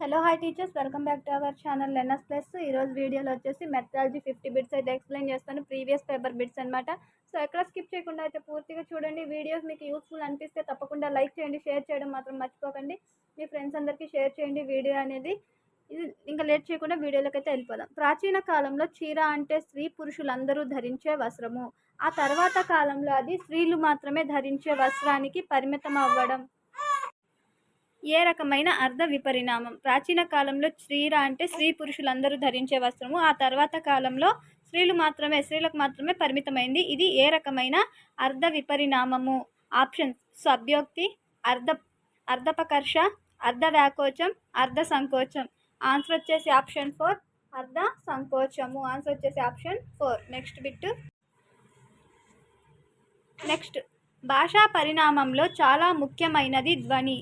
Hello hi teachers, welcome back to our channel learners plus. ఈరోజు వీడియోలో వచ్చేసి methodology 50 bits అయితే ఎక్స్ప్లెయిన్ చేస్తాను. ప్రీవియస్ పేపర్ బిట్స్ అనమాట. సో ఎక్కడ స్కిప్ చేయకుండా అయితే పూర్తిగా చూడండి. వీడియోస్ మీకు యూస్ఫుల్ అనిపిస్తే తప్పకుండా లైక్ చేయండి, షేర్ చేయడం మాత్రం మర్చిపోకండి. మీ ఫ్రెండ్స్ అందరికీ షేర్ చేయండి వీడియో అనేది. ఇది ఇంకా లేట్ చేయకుండా వీడియోలోకి అయితే వెళ్ళిపోదాం. ప్రాచీన కాలంలో చీర అంటే స్త్రీ పురుషులందరూ ధరించే వస్త్రము. ఆ తర్వాత కాలంలో అది స్త్రీలు మాత్రమే ధరించే వస్త్రానికి పరిమితం అవ్వడం. ఏ రకమైన అర్ధ విపరిణామం? ప్రాచీన కాలంలో చీర అంటే స్త్రీ పురుషులందరూ ధరించే వస్త్రము. ఆ తర్వాత కాలంలో స్త్రీలకు మాత్రమే పరిమితమైంది. ఇది ఏ రకమైన అర్ధ విపరిణామము? ఆప్షన్స్: సభ్యోక్తి, అర్ధ అర్ధపకర్ష, అర్ధ వ్యాకోచం, అర్ధ సంకోచం. ఆన్సర్ వచ్చేసి ఆప్షన్ 4, అర్ధ సంకోచము. ఆన్సర్ వచ్చేసి ఆప్షన్ 4. నెక్స్ట్ భాషా పరిణామంలో చాలా ముఖ్యమైనది ధ్వని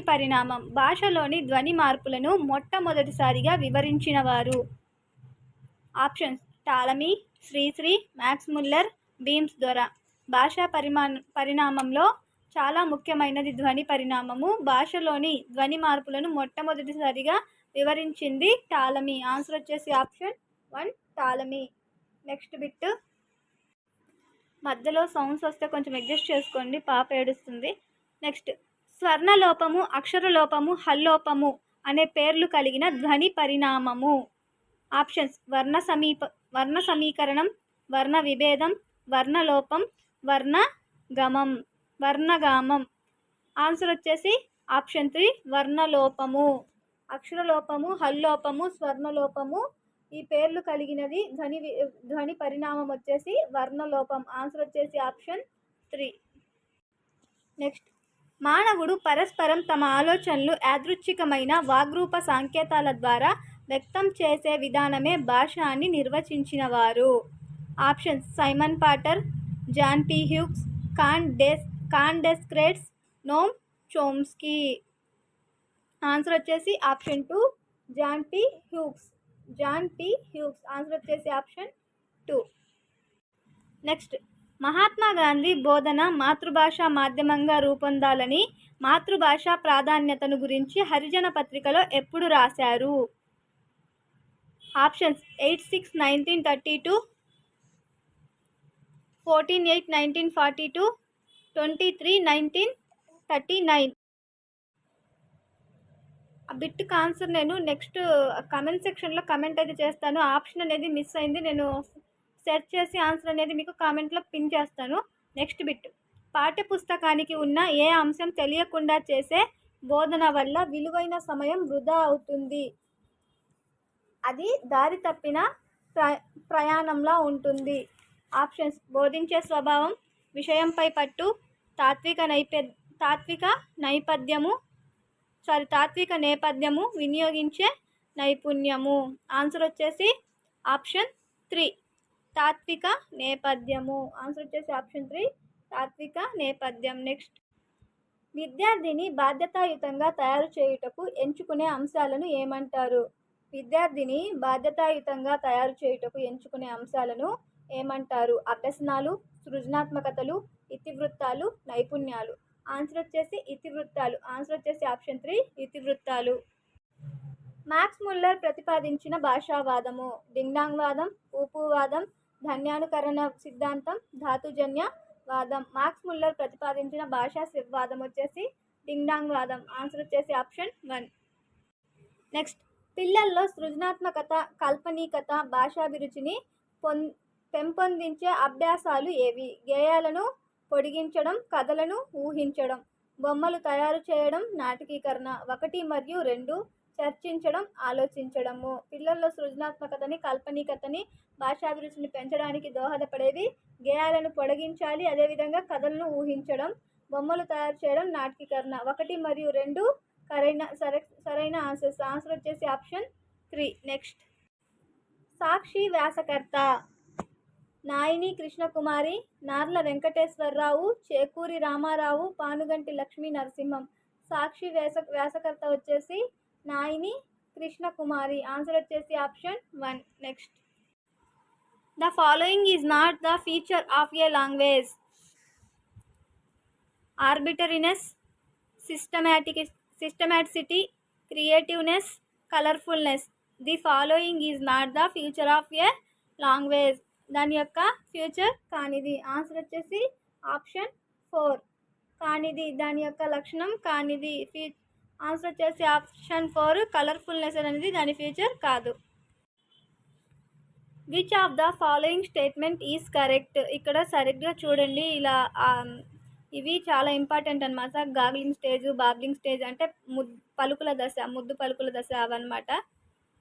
పరిణామం. భాషలోని ధ్వని మార్పులను మొట్టమొదటిసారిగా వివరించిన వారు? Options: Ptolemy, Sri Sri, Max Muller, Beames దొర. భాషా పరిణామంలో చాలా ముఖ్యమైనది ధ్వని పరిణామము. భాషలోని ధ్వని మార్పులను మొట్టమొదటిసారిగా వివరించింది టాలమీ. ఆన్సర్ వచ్చేసి ఆప్షన్ 1, టాలమీ. Next bit. మధ్యలో సౌండ్స్ వస్తే కొంచెం అడ్జస్ట్ చేసుకోండి, పాప ఏడుస్తుంది. నెక్స్ట్, స్వర్ణలోపము, అక్షరలోపము, హల్లోపము అనే పేర్లు కలిగిన ధ్వని పరిణామము. ఆప్షన్స్: వర్ణ సమీకరణం, వర్ణ విభేదం, వర్ణలోపం, వర్ణగామం. ఆన్సర్ వచ్చేసి ఆప్షన్ 3, వర్ణలోపము. అక్షరలోపము, హల్లోపము, స్వర్ణలోపము ఈ పేర్లు కలిగినది ధ్వని పరిణామం వచ్చేసి వర్ణలోపం. ఆన్సర్ వచ్చేసి ఆప్షన్ 3. నెక్స్ట్, మానవుడు పరస్పరం తమ ఆలోచనలు యాదృచ్ఛికమైన వాగ్రూప సంకేతాల ద్వారా వ్యక్తం చేసే విధానమే భాష అని నిర్వచించిన వారు? Options: Simon Potter, John P Hughes, కాన్ డెస్క్రేట్స్, నోమ్ చోమ్స్కీ. ఆన్సర్ వచ్చేసి option 2, John P Hughes. Answer వచ్చేసి ఆప్షన్ 2. నెక్స్ట్, మహాత్మా గాంధీ బోధన మాతృభాష మాధ్యమంగా రూపొందాలని, మాతృభాష ప్రాధాన్యతను గురించి హరిజన పత్రికలో ఎప్పుడు రాశారు? ఆప్షన్స్: 8/6/1932, 14/8/1942, 23/1939. ఆ బిట్కి ఆన్సర్ నేను నెక్స్ట్ కమెంట్ సెక్షన్లో కమెంట్ అయితే చేస్తాను. ఆప్షన్ అనేది మిస్ అయింది, నేను సెర్చ్ చేసి ఆన్సర్ అనేది మీకు కామెంట్లో పిన్ చేస్తాను. Next bit. పాఠ్యపుస్తకానికి ఉన్న ఏ అంశం తెలియకుండా చేసే బోధన వల్ల విలువైన సమయం వృధా అవుతుంది? అది దారి తప్పిన ప్రయాణంలా ఉంటుంది. ఆప్షన్స్: బోధించే స్వభావం, విషయంపై పట్టు, తాత్విక నేపథ్యము, వినియోగించే నైపుణ్యము. ఆన్సర్ వచ్చేసి ఆప్షన్ 3, తాత్విక నేపథ్యము. ఆన్సర్ వచ్చేసి ఆప్షన్ 3, తాత్విక నేపథ్యం. నెక్స్ట్, విద్యార్థిని బాధ్యతాయుతంగా తయారు చేయుటకు ఎంచుకునే అంశాలను ఏమంటారు? విద్యార్థిని బాధ్యతాయుతంగా తయారు చేయుటకు ఎంచుకునే అంశాలను ఏమంటారు? అభ్యసనాలు, సృజనాత్మకతలు, ఇతివృత్తాలు, నైపుణ్యాలు. ఆన్సర్ వచ్చేసి ఇతివృత్తాలు. ఆన్సర్ వచ్చేసి ఆప్షన్ 3, ఇతివృత్తాలు. మ్యాక్స్ ముల్లర్ ప్రతిపాదించిన భాషావాదము: డింగ్డాంగ్ వాదం, ఊపువాదం, ధన్యానుకరణ సిద్ధాంతం, ధాతుజన్య వాదం. మ్యాక్స్ ముల్లర్ ప్రతిపాదించిన భాషా వాదం వచ్చేసి డింగ్డాంగ్ వాదం. ఆన్సర్ వచ్చేసి ఆప్షన్ 1. నెక్స్ట్, పిల్లల్లో సృజనాత్మకత, కల్పనీకత, భాషాభిరుచిని పెంపొందించే అభ్యాసాలు ఏవి? గేయాలను పొడిగించడం, కథలను ఊహించడం, బొమ్మలు తయారు చేయడం, నాటకీకరణ. 1 మరియు 2, చర్చించడం, ఆలోచించడము. పిల్లల్లో సృజనాత్మకతని, కల్పనీకతని, భాషాభిరుచిని పెంచడానికి దోహదపడేవి గేయాలను పొడిగించాలి, అదేవిధంగా కథలను ఊహించడం, బొమ్మలు తయారు చేయడం, నాటకీకరణ. 1 మరియు 2 సరైన ఆన్సర్స్. ఆన్సర్ వచ్చేసి ఆప్షన్ 3. నెక్స్ట్, సాక్షి వ్యాసకర్త: నాయిని కృష్ణకుమారి, నార్ల వెంకటేశ్వరరావు, చేకూరి రామారావు, పానుగంటి లక్ష్మీ నరసింహం. సాక్షి వ్యాసకర్త వచ్చేసి నాయిని కృష్ణకుమారి. ఆన్సర్ వచ్చేసి option 1. Next, the following is not the feature of a language: arbitrariness, systematicity, creativeness, colourfulness. The following is not the future of a language. దాని యొక్క ఫ్యూచర్ కానిది. ఆన్సర్ వచ్చేసి option 4 కానిది. దాని యొక్క లక్షణం కానిది. ఆన్సర్ వచ్చేసి ఆప్షన్ 4 కలర్ఫుల్నెస్ అనేది దాని ఫ్యూచర్ కాదు. Which of the following statement is correct. ఇక్కడ సరిగ్గా చూడండి. ఇలా ఇవి చాలా ఇంపార్టెంట్ అనమాట. గాగ్లింగ్ స్టేజ్, బాబ్లింగ్ స్టేజ్ అంటే పలుకుల దశ, ముద్దు పలుకుల దశ అవన్నమాట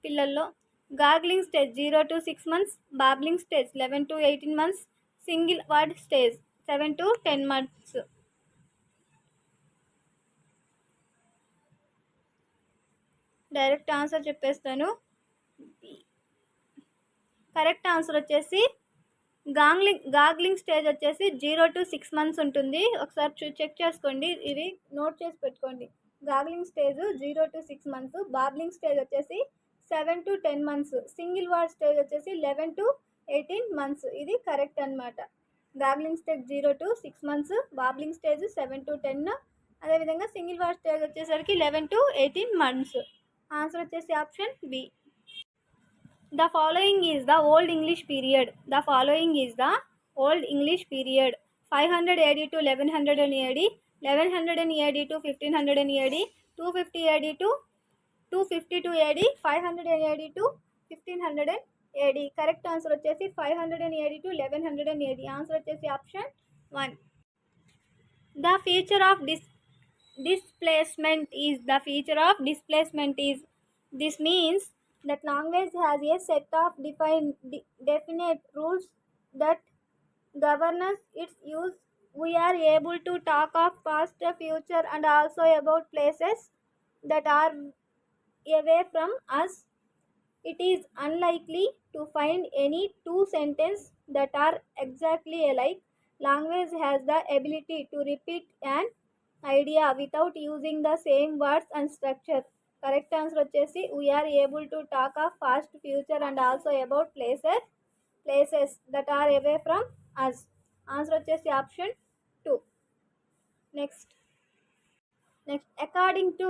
పిల్లల్లో. Gurgling stage 0 to 6 months, babbling stage 11 to 18 months, single word stage 7 to 10 months. Direct answer చెప్పేస్తాను. కరెక్ట్ ఆన్సర్ వచ్చేసి గాగ్లింగ్ స్టేజ్ వచ్చేసి 0 to 6 months ఉంటుంది. ఒకసారి చెక్ చేసుకోండి, ఇవి నోట్ చేసి పెట్టుకోండి. Gurgling stage 0 to 6 months, babbling stage వచ్చేసి 7 to 10 months, single word stage వచ్చేసి 11 to 18 months. ఇది కరెక్ట్ అనమాట. Gurgling stage 0 to 6 months, babbling stage 7 to 10, అదేవిధంగా సింగిల్ వర్డ్ స్టేజ్ వచ్చేసరికి 11 to 18 months. ఆన్సర్ వచ్చేసి option B. The following is the Old English period. The following is the Old English period. 500 AD to 1100 AD, 1100 AD to 1500 AD, 250 AD to 252 AD, 500 AD to 1500 AD. Correct answer వచ్చేసి 500 AD to 1100 AD. Answer వచ్చేసి option 1. The feature of displacement is. The feature of displacement is. This means that language has a set of definite rules that govern its use. We are able to talk of past, future, and also about places that are away from us. It is unlikely to find any two sentences that are exactly alike. Language has the ability to repeat an idea without using the same words and structure. Correct answer వచ్చేసి we are able to talk of past, future and also about places that are away from us. Answer వచ్చేసి option 2. Next according to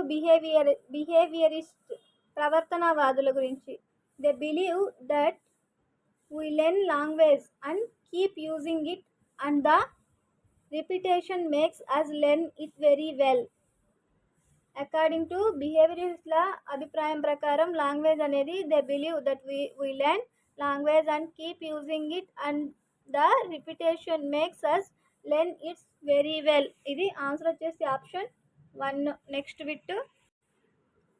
behaviourist ప్రవర్తనవాదుల గురించి. They believe that we learn language and keep using it and the repetition makes us learn it very well. According to బిహేవియరిస్ట్ల అభిప్రాయం ప్రకారం language అనేది they believe that we learn language and keep using it and the repetition makes us learn its very well. ఇది answer వచ్చేసి option 1. Next bit.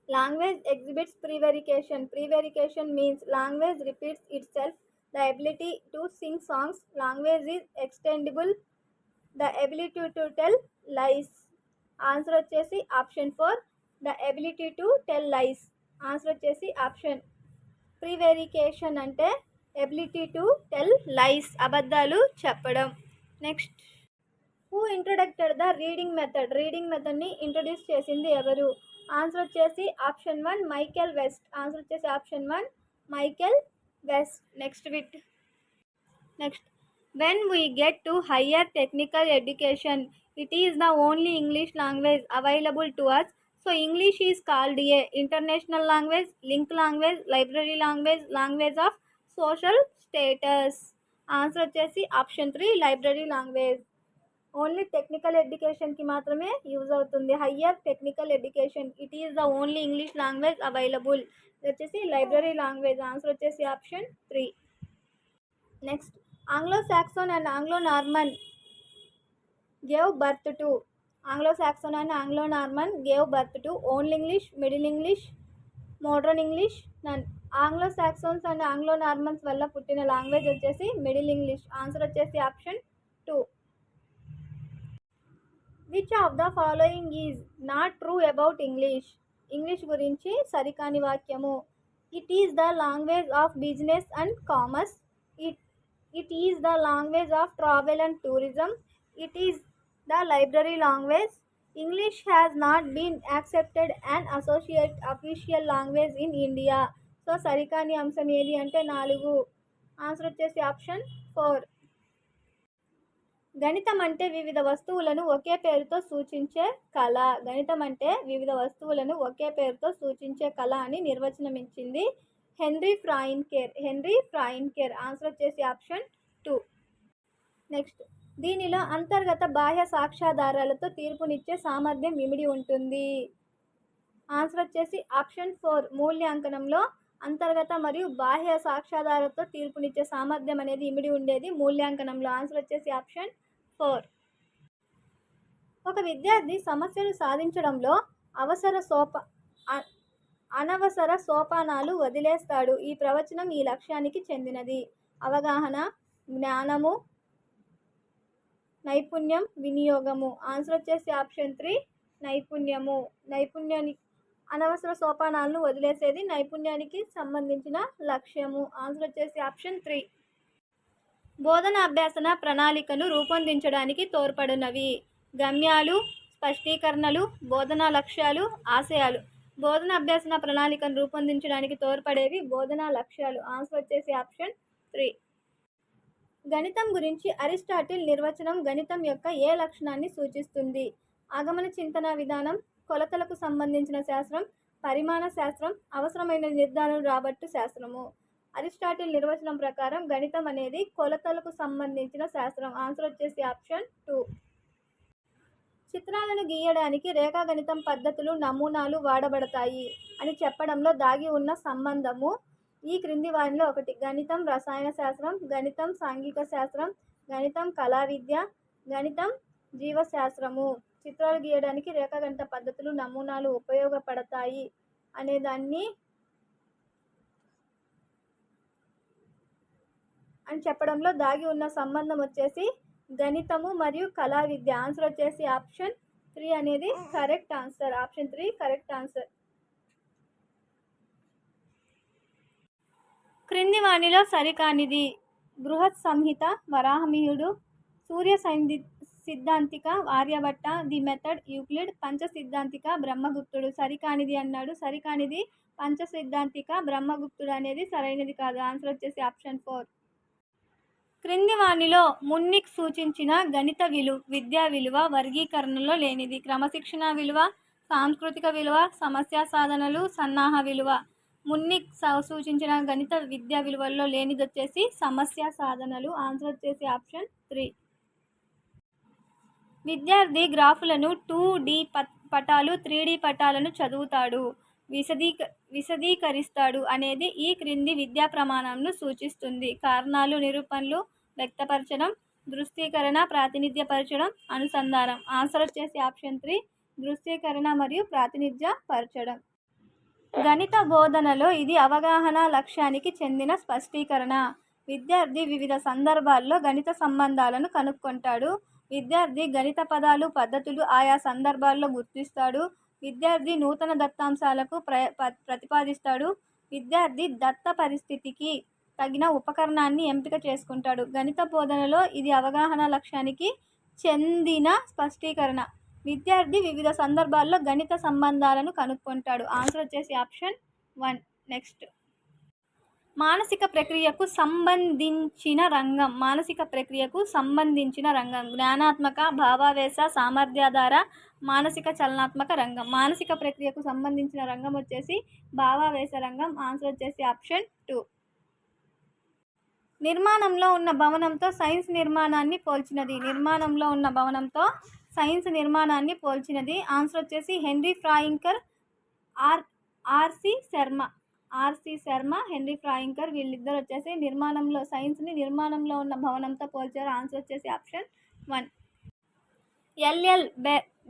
Language exhibits prevarication. Prevarication means language repeats itself. The ability to sing songs. Language is extendible. The ability to tell lies. Answer వచ్చేసి option 4. The ability to tell lies. Answer వచ్చేసి option. Prevarication అంటే ability to tell lies, అబద్ధాలు చెప్పడం. Next. Who introduced the reading method. Reading మెథడ్ని introduce చేసింది ఎవరు? Answer వచ్చేసి option 1 Michael west. Answer వచ్చేసి option 1 Michael west. Next bit. Next. When we get to higher technical education, it is the only English language available to us. So English is called a international language, link language, library language, language of social status. Answer వచ్చేసి option 3 library language. Only technical ఎడ్యుకేషన్కి మాత్రమే use అవుతుంది. Higher technical education it is the only English language available. ఇది వచ్చేసి library language. Answer వచ్చేసి option 3. Next. Anglo-Saxon and Anglo-Norman gave birth to. Anglo-Saxon and Anglo-Norman gave birth to Old English, Middle English, Modern English, none. Anglo-Saxons and Anglo-Normans వల్ల పుట్టిన language వచ్చేసి middle English. Answer వచ్చేసి option 2. Which of the following is not true about English. English గురించి సరికాని వాక్యము. It is the language of business and commerce. It is the language of travel and tourism. It is the library language. English has not been accepted an associate official language in India. So సరికాని అంశం ఏది అంటే 4. Answer వచ్చేసి option 4. గణితం అంటే వివిధ వస్తువులను ఒకే పేరుతో సూచించే కళ. గణితం అంటే వివిధ వస్తువులను ఒకే పేరుతో సూచించే కళ అని నిర్వచనం ఇచ్చింది హెన్రీ ఫ్రాయిన్కేర్. ఆన్సర్ వచ్చేసి ఆప్షన్ 2. నెక్స్ట్, దీనిలో అంతర్గత బాహ్య సాక్ష్యాధారాలతో తీర్పునిచ్చే సామర్థ్యం ఇమిడి ఉంటుంది. ఆన్సర్ వచ్చేసి ఆప్షన్ 4. మూల్యాంకనంలో అంతర్గత మరియు బాహ్య సాక్ష్యాధారాలతో తీర్పునిచ్చే సామర్థ్యం అనేది ఇమిడి ఉండేది మూల్యాంకనంలో. ఆన్సర్ వచ్చేసి ఆప్షన్ 4. ఒక విద్యార్థి సమస్యను సాధించడంలో అనవసర సోపానాలు వదిలేస్తాడు. ఈ ప్రవచనం ఈ లక్ష్యానికి చెందినది. అవగాహన, జ్ఞానము, నైపుణ్యం, వినియోగము. ఆన్సర్ వచ్చేసి ఆప్షన్ 3. నైపుణ్యానికి అనవసర సోపానాలను వదిలేసేది నైపుణ్యానికి సంబంధించిన లక్ష్యము. ఆన్సర్ వచ్చేసి ఆప్షన్ 3. బోధన అభ్యాసన ప్రణాళికను రూపొందించడానికి తోడ్పడినవి గమ్యాలు, స్పష్టీకరణలు, బోధనా లక్ష్యాలు, ఆశయాలు. బోధన అభ్యాసన ప్రణాళికను రూపొందించడానికి తోడ్పడేవి బోధనా లక్ష్యాలు. ఆన్సర్ వచ్చేసి ఆప్షన్ 3. గణితం గురించి అరిస్టాటిల్ నిర్వచనం గణితం యొక్క ఏ లక్షణాన్ని సూచిస్తుంది? ఆగమన చింతన విధానం, కొలతలకు సంబంధించిన శాస్త్రం, పరిమాణ శాస్త్రం, అవసరమైన నిర్ధారణ రాబట్టు శాస్త్రము. అరిస్టాటిల్ నిర్వచనం ప్రకారం గణితం అనేది కొలతలకు సంబంధించిన శాస్త్రం. ఆన్సర్ వచ్చేసి ఆప్షన్ 2. చిత్రాలను గీయడానికి రేఖాగణితం పద్ధతులు, నమూనాలు వాడబడతాయి అని చెప్పడంలో దాగి ఉన్న సంబంధము ఈ క్రింది వారిలో ఒకటి. గణితం రసాయన శాస్త్రం, గణితం సాంఘిక శాస్త్రం, గణితం కళా విద్య, గణితం జీవశాస్త్రము. చిత్రాలు గీయడానికి రేఖాగణిత పద్ధతులు, నమూనాలు ఉపయోగపడతాయి అనేదాన్ని అని చెప్పడంలో దాగి ఉన్న సంబంధం వచ్చేసి గణితము మరియు కళా విద్య. ఆన్సర్ వచ్చేసి ఆప్షన్ 3 అనేది correct answer. Option 3 correct answer. క్రింది వాణిలో సరికానిది. బృహత్ సంహిత, వరాహమిహిరుడు, సూర్య సిద్ధాంతిక, ఆర్యభట్ట, ది మెథడ్, యూక్లిడ్, పంచ సిద్ధాంతిక, బ్రహ్మగుప్తుడు. సరికానిది అన్నాడు. సరికానిది పంచ సిద్ధాంతిక, బ్రహ్మగుప్తుడు అనేది సరైనది కాదు. ఆన్సర్ వచ్చేసి ఆప్షన్ 4. క్రింది వాణిలో మున్నిక్ సూచించిన గణిత విద్యా విలువ వర్గీకరణలో లేనిది. క్రమశిక్షణ విలువ, సాంస్కృతిక విలువ, సమస్య సాధనలు, సన్నాహ విలువ. మున్నిక్ సూచించిన గణిత విద్యా విలువల్లో లేనిది వచ్చేసి సమస్య సాధనలు. ఆన్సర్ వచ్చేసి ఆప్షన్ 3. విద్యార్థి గ్రాఫులను 2D పటాలు, 3D పటాలను చదువుతాడు, విశదీకరిస్తాడు అనేది ఈ క్రింది విద్యా ప్రమాణంను సూచిస్తుంది. కారణాలు, నిరూపణలు, వ్యక్తపరచడం, దృశ్యీకరణ, ప్రాతినిధ్యపరచడం, అనుసంధానం. ఆన్సర్ వచ్చేసి ఆప్షన్ 3. దృశ్యీకరణ మరియు ప్రాతినిధ్యపరచడం. గణిత బోధనలో ఇది అవగాహన లక్ష్యానికి చెందిన స్పష్టీకరణ. విద్యార్థి వివిధ సందర్భాల్లో గణిత సంబంధాలను కనుక్కుంటాడు. విద్యార్థి గణిత పదాలు, పద్ధతులు ఆయా సందర్భాల్లో గుర్తిస్తాడు. విద్యార్థి నూతన దత్తాంశాలకు ప్రతిపాదిస్తాడు. విద్యార్థి దత్త పరిస్థితికి తగిన ఉపకరణాన్ని ఎంపిక చేసుకుంటాడు. గణిత బోధనలో ఇది అవగాహన లక్ష్యానికి చెందిన స్పష్టీకరణ. విద్యార్థి వివిధ సందర్భాల్లో గణిత సంబంధాలను కనుక్కుంటాడు. ఆన్సర్ వచ్చేసి ఆప్షన్ 1. నెక్స్ట్, మానసిక ప్రక్రియకు సంబంధించిన రంగం. మానసిక ప్రక్రియకు సంబంధించిన రంగం జ్ఞానాత్మక, భావావేశ, సామర్థ్యాధార, మానసిక చలనాత్మక రంగం. మానసిక ప్రక్రియకు సంబంధించిన రంగం వచ్చేసి భావావేశ రంగం. ఆన్సర్ వచ్చేసి ఆప్షన్ 2. నిర్మాణంలో ఉన్న భవనంతో సైన్స్ నిర్మాణాన్ని పోల్చినది. నిర్మాణంలో ఉన్న భవనంతో సైన్స్ నిర్మాణాన్ని పోల్చినది. ఆన్సర్ వచ్చేసి హెన్రీ ఫ్రాయింకర్, ఆర్సి శర్మ, హెన్రీ ఫ్రాయింకర్. వీళ్ళిద్దరు వచ్చేసి సైన్స్ని నిర్మాణంలో ఉన్న భవనంతో పోల్చారు. ఆన్సర్ వచ్చేసి ఆప్షన్ 1. ఎల్ఎల్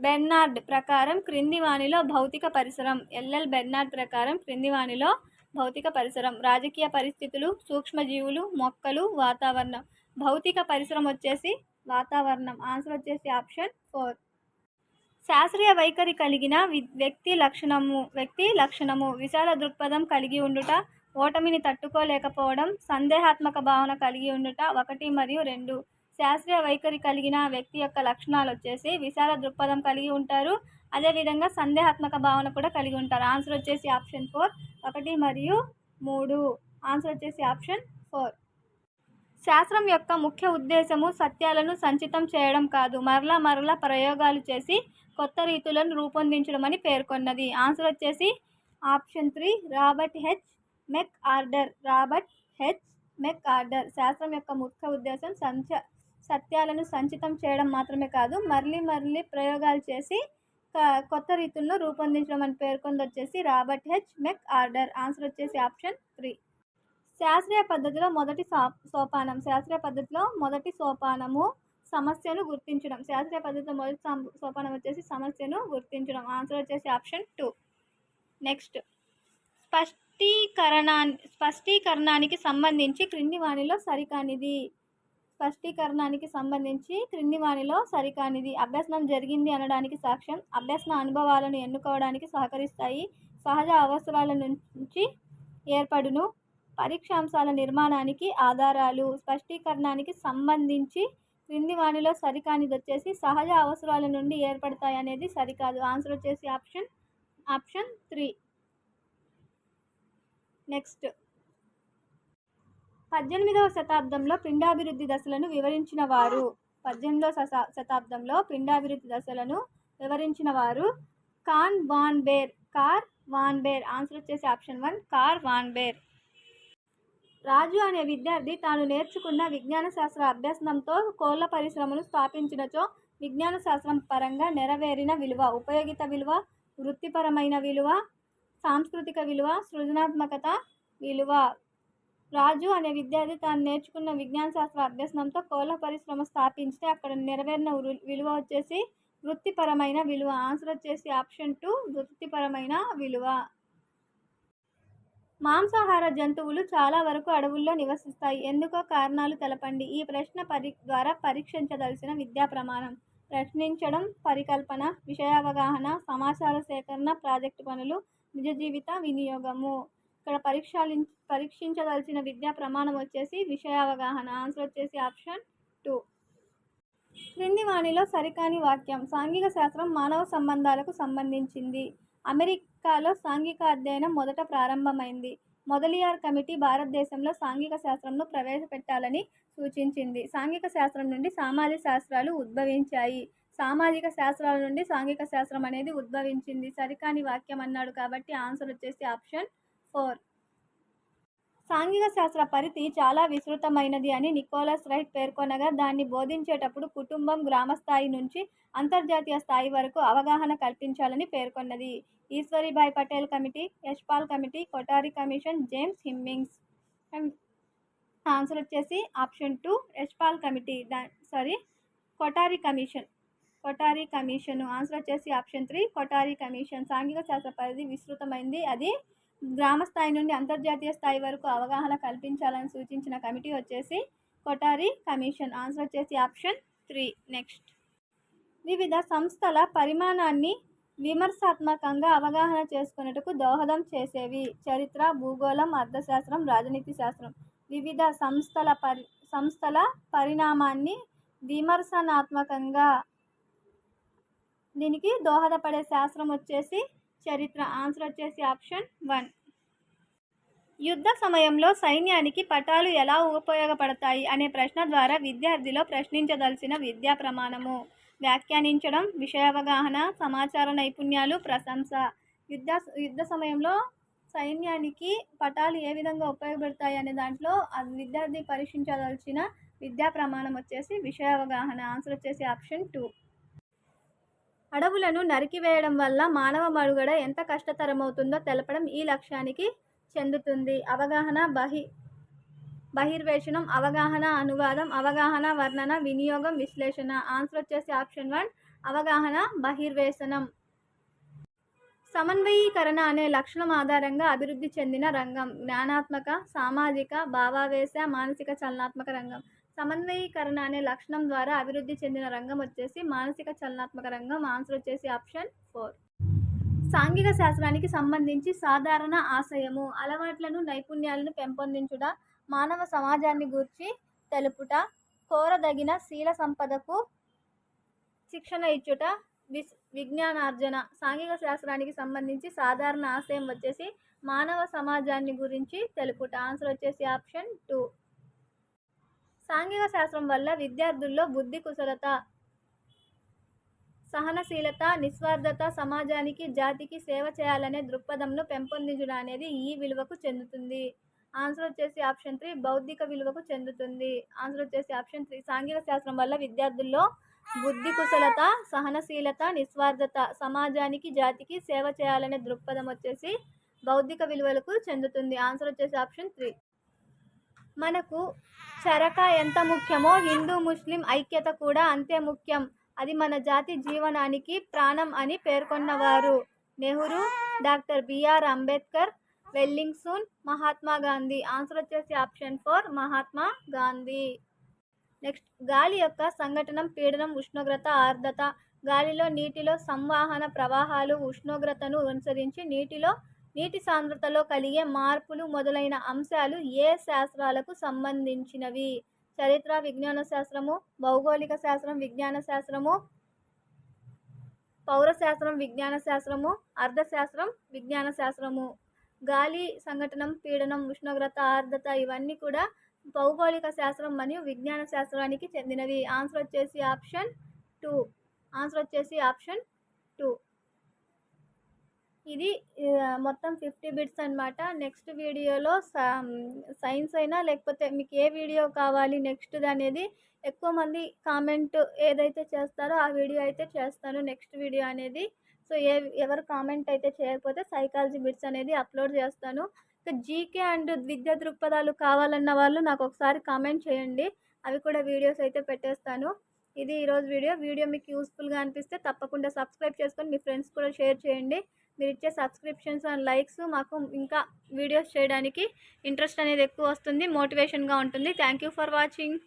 బెర్నార్డ్ ప్రకారం క్రింది వాణిలో భౌతిక పరిసరం. ఎల్ఎల్ బెర్నార్డ్ ప్రకారం క్రింది వాణిలో భౌతిక పరిసరం. రాజకీయ పరిస్థితులు, సూక్ష్మజీవులు, మొక్కలు, వాతావరణం. భౌతిక పరిసరం వచ్చేసి వాతావరణం. ఆన్సర్ వచ్చేసి ఆప్షన్ 4. శాస్త్రీయ వైఖరి కలిగిన వ్యక్తి లక్షణము విశాల దృక్పథం కలిగి ఉండుట, ఓటమిని తట్టుకోలేకపోవడం, సందేహాత్మక భావన కలిగి ఉండుట. 1 మరియు 2. శాస్త్రీయ వైఖరి కలిగిన వ్యక్తి యొక్క లక్షణాలు వచ్చేసి విశాల దృక్పథం కలిగి ఉంటారు, అదేవిధంగా సందేహాత్మక భావన కూడా కలిగి ఉంటారు. ఆన్సర్ వచ్చేసి ఆప్షన్ 4. 1 మరియు 3. ఆన్సర్ వచ్చేసి ఆప్షన్ 4. శాస్త్రం యొక్క ముఖ్య ఉద్దేశము సత్యాలను సంచితం చేయడం కాదు, మరలా మరలా ప్రయోగాలు చేసి కొత్త రీతులను రూపొందించడం అని పేర్కొన్నది. ఆన్సర్ వచ్చేసి ఆప్షన్ 3 రాబర్ట్ హెచ్ మెక్ ఆర్డర్. రాబర్ట్ హెచ్ మెక్ ఆర్డర్. శాస్త్రం యొక్క ముఖ్య ఉద్దేశం సత్యాలను సంచితం చేయడం మాత్రమే కాదు, మళ్ళీ ప్రయోగాలు చేసి కొత్త రీతులను రూపొందించడం అని పేర్కొంది వచ్చేసి రాబర్ట్ హెచ్ మెక్ ఆర్డర్. ఆన్సర్ వచ్చేసి ఆప్షన్ 3. శాస్త్రీయ పద్ధతిలో మొదటి సోపానం. శాస్త్రీయ పద్ధతిలో మొదటి సోపానము సమస్యను గుర్తించడం. శాస్త్రీయ పద్ధతిలో మొదటి సోపానం వచ్చేసి సమస్యను గుర్తించడం. ఆన్సర్ వచ్చేసి ఆప్షన్ 2. నెక్స్ట్, స్పష్టీకరణానికి సంబంధించి క్రింది వానిలో సరికానిది. స్పష్టీకరణానికి సంబంధించి క్రింది వానిలో సరికానిది. అభ్యసనం జరిగింది అనడానికి సాక్ష్యం, అభ్యసన అనుభవాలను ఎన్నుకోవడానికి సహకరిస్తాయి, సహజ అవసరాల నుంచి ఏర్పడును, పరీక్షాంశాల నిర్మాణానికి ఆధారాలు. స్పష్టీకరణానికి సంబంధించి క్రింది వానిలో సరికానిది వచ్చేసి సహజ అవసరాల నుండి ఏర్పడతాయి అనేది సరికాదు. ఆన్సర్ వచ్చేసి ఆప్షన్ 3. నెక్స్ట్, 18వ శతాబ్దంలో పిండాభివృద్ధి దశలను వివరించిన వారు. 18వ శతాబ్దంలో పిండాభివృద్ధి దశలను వివరించిన వారు కార్ల్ వాన్ బేర్. ఆన్సర్ వచ్చేసి ఆప్షన్ 1 కార్ల్ వాన్ బేర్. రాజు అనే విద్యార్థి తాను నేర్చుకున్న విజ్ఞాన శాస్త్ర అభ్యసనంతో కోళ్ల పరిశ్రమను స్థాపించినచో విజ్ఞాన శాస్త్రం పరంగా నెరవేరిన విలువ, ఉపయోగిత విలువ, వృత్తిపరమైన విలువ, సాంస్కృతిక విలువ, సృజనాత్మకత విలువ. రాజు అనే విద్యార్థి తాను నేర్చుకున్న విజ్ఞాన శాస్త్ర అభ్యసనంతో కోళ్ల పరిశ్రమ స్థాపించితే అక్కడ నెరవేరిన విలువ వచ్చేసి వృత్తిపరమైన విలువ. ఆన్సర్ వచ్చేసి ఆప్షన్ 2 వృత్తిపరమైన విలువ. మాంసాహార జంతువులు చాలా వరకు అడవుల్లో నివసిస్తాయి. ఎందుకో కారణాలు తెలపండి. ఈ ప్రశ్న ద్వారా పరీక్షించదలసిన విద్యా ప్రమాణం. ప్రశ్నించడం, పరికల్పన, విషయావగాహన, సమాచార సేకరణ, ప్రాజెక్టు పనులు, నిజ జీవిత వినియోగము. ఇక్కడ పరీక్షించదలసిన విద్యా ప్రమాణం వచ్చేసి విషయావగాహన. ఆన్సర్ వచ్చేసి ఆప్షన్ 2. క్రింది వానిలో సరికాని వాక్యం. సాంఘిక శాస్త్రం మానవ సంబంధాలకు సంబంధించింది. అమెరికాలో సాంఘిక అధ్యయనం మొదట ప్రారంభమైంది. మొదలియార్ కమిటీ భారతదేశంలో సాంఘిక శాస్త్రంను ప్రవేశపెట్టాలని సూచించింది. సాంఘిక శాస్త్రం నుండి సామాజిక శాస్త్రాలు ఉద్భవించాయి. సామాజిక శాస్త్రాల నుండి సాంఘిక శాస్త్రం అనేది ఉద్భవించింది. సరికాని వాక్యం అన్నాడు కాబట్టి ఆన్సర్ వచ్చేసి ఆప్షన్ 4. సాంఘిక శాస్త్ర పరిధి చాలా విస్తృతమైనది అని నికోలస్ రైట్ పేర్కొనగా దాన్ని బోధించేటప్పుడు కుటుంబం, గ్రామ స్థాయి నుంచి అంతర్జాతీయ స్థాయి వరకు అవగాహన కల్పించాలని పేర్కొన్నది. Ishwaribhai Patel committee, Yashpal committee, Kothari commission, James Hemmings. Answer వచ్చేసి option 2 Yashpal committee. Kothari commission. Answer వచ్చేసి ఆప్షన్ 3 కొఠారి కమిషన్. సాంఘిక శాస్త్ర పరిధి విస్తృతమైంది. అది గ్రామ స్థాయి నుండి అంతర్జాతీయ స్థాయి వరకు అవగాహన కల్పించాలని సూచించిన కమిటీ వచ్చేసి కొఠారి కమిషన్. ఆన్సర్ వచ్చేసి ఆప్షన్ 3. నెక్స్ట్, వివిధ సంస్థల పరిమాణాన్ని విమర్శాత్మకంగా అవగాహన చేసుకున్నట్టుకు దోహదం చేసేవి. చరిత్ర, భూగోళం, అర్థశాస్త్రం, రాజనీతి శాస్త్రం. వివిధ సంస్థల పరిణామాన్ని విమర్శనాత్మకంగా దీనికి దోహదపడే శాస్త్రం వచ్చేసి చరిత్ర. ఆన్సర్ వచ్చేసి ఆప్షన్ 1. యుద్ధ సమయంలో సైన్యానికి పటాలు ఎలా ఉపయోగపడతాయి అనే ప్రశ్న ద్వారా విద్యార్థిలో ప్రశ్నించదలసిన విద్యా ప్రమాణము. వ్యాఖ్యానించడం, విషయావగాహన, సమాచార నైపుణ్యాలు, ప్రశంస. యుద్ధ సమయంలో సైన్యానికి పటాలు ఏ విధంగా ఉపయోగపడతాయి అనే దాంట్లో విద్యార్థి పరీక్షించదలసిన విద్యా ప్రమాణం వచ్చేసి విషయావగాహన. ఆన్సర్ వచ్చేసి ఆప్షన్ 2. అడవులను నరికివేయడం వల్ల మానవ మనుగడ ఎంత కష్టతరమవుతుందో తెలపడం ఈ లక్ష్యానికి చెందుతుంది. అవగాహన, బహిర్వేషణం, అవగాహన, అనువాదం, అవగాహన, వర్ణన, వినియోగం, విశ్లేషణ. ఆన్సర్ వచ్చేసి ఆప్షన్ 1 అవగాహన, బహిర్వేషణం. సమన్వయీకరణ అనే లక్షణం ఆధారంగా అభివృద్ధి చెందిన రంగం. జ్ఞానాత్మక, సామాజిక, భావావేశ, మానసిక చలనాత్మక రంగం. సమన్వయీకరణ అనే లక్షణం ద్వారా అభివృద్ధి చెందిన రంగం వచ్చేసి మానసిక చలనాత్మక రంగం. ఆన్సర్ వచ్చేసి ఆప్షన్ 4. సాంఘిక శాస్త్రానికి సంబంధించి సాధారణ ఆశయము. అలవాట్లను, నైపుణ్యాలను పెంపొందించుట, మానవ సమాజాన్ని గూర్చి తెలుపుట, కోరదగిన శీల సంపదకు శిక్షణ ఇచ్చుట, విజ్ఞానార్జన. సాంఘిక శాస్త్రానికి సంబంధించి సాధారణ ఆశయం వచ్చేసి మానవ సమాజాన్ని గురించి తెలుపుట. ఆన్సర్ వచ్చేసి ఆప్షన్ 2. సాంఘిక శాస్త్రం వల్ల విద్యార్థుల్లో బుద్ధి కుశలత, సహనశీలత, నిస్వార్థత, సమాజానికి జాతికి సేవ చేయాలనే దృక్పథంను పెంపొందించడం అనేది ఈ విలువకు చెందుతుంది. ఆన్సర్ వచ్చేసి ఆప్షన్ 3 బౌద్ధిక విలువకు చెందుతుంది. ఆన్సర్ వచ్చేసి ఆప్షన్ 3 సాంఘిక శాస్త్రం వల్ల విద్యార్థుల్లో బుద్ధి కుశలత, సహనశీలత, నిస్వార్థత, సమాజానికి జాతికి సేవ చేయాలనే దృక్పథం వచ్చేసి బౌద్ధిక విలువలకు చెందుతుంది. ఆన్సర్ వచ్చేసి ఆప్షన్ 3. మనకు చరక ఎంత ముఖ్యమో హిందూ ముస్లిం ఐక్యత కూడా అంతే ముఖ్యం. అది మన జాతి జీవనానికి ప్రాణం అని పేర్కొన్నవారు Nehru, doctor B R Ambedkar, Wellington, Mahatma Gandhi. Answer వచ్చేసి ఆప్షన్ 4 మహాత్మా గాంధీ. నెక్స్ట్, గాలి యొక్క సంఘటనం, పీడనం, ఉష్ణోగ్రత, ఆర్ద్రత. గాలిలో నీటిలో సంవహన ప్రవాహాలు ఉష్ణోగ్రతను అనుసరించి నీటి సాంద్రతలో కలిగే మార్పులు మొదలైన అంశాలు ఏ శాస్త్రాలకు సంబంధించినవి? చరిత్ర, విజ్ఞాన శాస్త్రము, భౌగోళిక శాస్త్రం, విజ్ఞాన శాస్త్రము, పౌరశాస్త్రం, విజ్ఞాన శాస్త్రము, అర్థశాస్త్రం, విజ్ఞాన శాస్త్రము. గాలి సంఘటనం, పీడనం, ఉష్ణోగ్రత, ఆర్ద్రత ఇవన్నీ కూడా భౌగోళిక శాస్త్రం మరియు విజ్ఞాన శాస్త్రానికి చెందినవి. ఆన్సర్ వచ్చేసి ఆప్షన్ 2. ఆన్సర్ వచ్చేసి ఆప్షన్ 2. ఇది మొత్తం 50 బిట్స్ అనమాట. నెక్స్ట్ వీడియోలో సైన్స్ అయినా లేకపోతే మీకు ఏ వీడియో కావాలి నెక్స్ట్ అనేది ఎక్కువ మంది కామెంట్ ఏదైతే చేస్తారో ఆ వీడియో అయితే చేస్తాను నెక్స్ట్ వీడియో అనేది. సో ఎవరు కామెంట్ అయితే చేయకపోతే సైకాలజీ బిట్స్ అనేది అప్లోడ్ చేస్తాను. ఇంకా జీకే అండ్ విద్యా దృక్పథాలు కావాలన్న వాళ్ళు నాకు ఒకసారి కామెంట్ చేయండి, అవి కూడా వీడియోస్ అయితే పెట్టేస్తాను. ఇది ఈరోజు వీడియో మీకు యూస్ఫుల్గా అనిపిస్తే తప్పకుండా సబ్స్క్రైబ్ చేసుకొని మీ ఫ్రెండ్స్ కూడా షేర్ చేయండి. మీరు ఇచ్చే సబ్స్క్రిప్షన్స్ అండ్ లైక్స్ మాకు ఇంకా వీడియోస్ చేయడానికి ఇంట్రెస్ట్ అనేది ఎక్కువ వస్తుంది, మోటివేషన్గా ఉంటుంది. Thank you for watching.